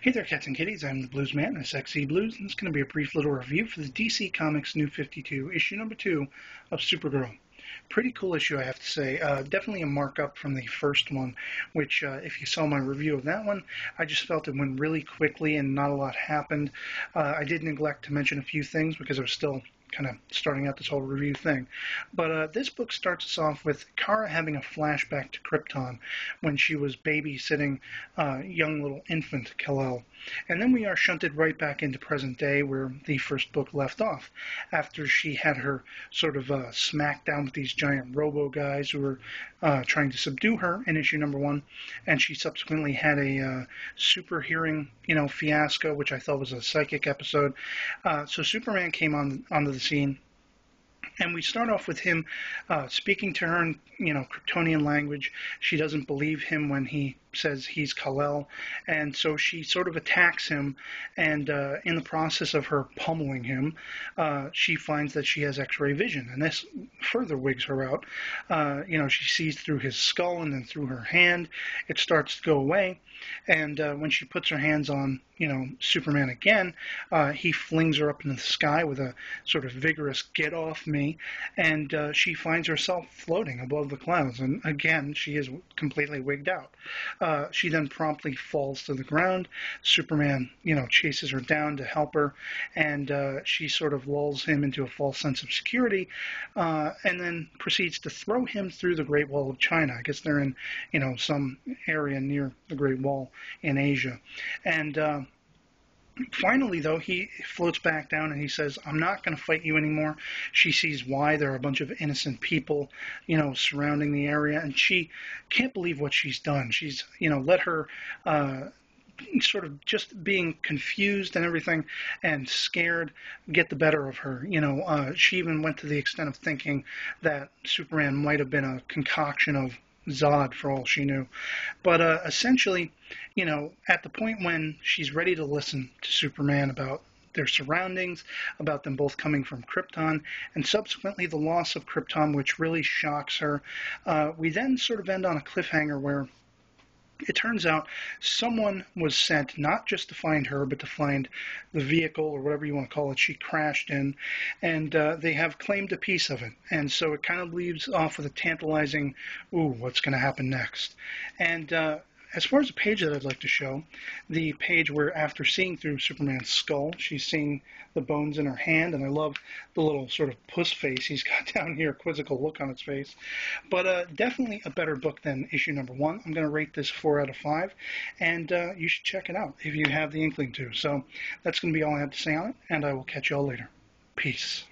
Hey there, cats and kitties. I'm the Blues Man, sXeblues, and it's going to be a brief little review for the DC Comics New 52, issue number 2 of Supergirl. Pretty cool issue, I have to say. Definitely a markup from the first one, which, if you saw my review of that one, I just felt it went really quickly and not a lot happened. I did neglect to mention a few things because I was still kind of starting out this whole review thing. But this book starts us off with Kara having a flashback to Krypton when she was babysitting young little infant Kal-El. And then we are shunted right back into present day where the first book left off, after she had her sort of smack down with these giant robo guys who were trying to subdue her in issue number 1, and she subsequently had a super hearing, fiasco, which I thought was a psychic episode. So Superman came onto the scene, and we start off with him speaking to her in, Kryptonian language. She doesn't believe him when he says he's Kal-El, and so she sort of attacks him, and in the process of her pummeling him, she finds that she has X-ray vision, and this further wigs her out. She sees through his skull and then through her hand. It starts to go away, and when she puts her hands on, Superman again, he flings her up into the sky with a sort of vigorous "get off me," and she finds herself floating above the clouds, and again, she is completely wigged out. She then promptly falls to the ground. Superman, chases her down to help her, and she sort of lulls him into a false sense of security, and then proceeds to throw him through the Great Wall of China. I guess they're in, some area near the Great Wall in Asia. And finally, though, he floats back down and he says, "I'm not going to fight you anymore." She sees why. There are a bunch of innocent people, surrounding the area, and she can't believe what she's done. She's, let her sort of just being confused and everything and scared get the better of her. She even went to the extent of thinking that Superman might have been a concoction of Zod, for all she knew. But essentially, at the point when she's ready to listen to Superman about their surroundings, about them both coming from Krypton, and subsequently the loss of Krypton, which really shocks her, we then sort of end on a cliffhanger where it turns out someone was sent not just to find her, but to find the vehicle, or whatever you want to call it, she crashed in, and they have claimed a piece of it. And so it kind of leaves off with a tantalizing, ooh, what's going to happen next? And as far as the page that I'd like to show, the page where after seeing through Superman's skull, she's seeing the bones in her hand, and I love the little sort of puss face he's got down here, quizzical look on its face. But definitely a better book than issue number 1. I'm going to rate this 4 out of 5, and you should check it out if you have the inkling to. So that's going to be all I have to say on it, and I will catch you all later. Peace.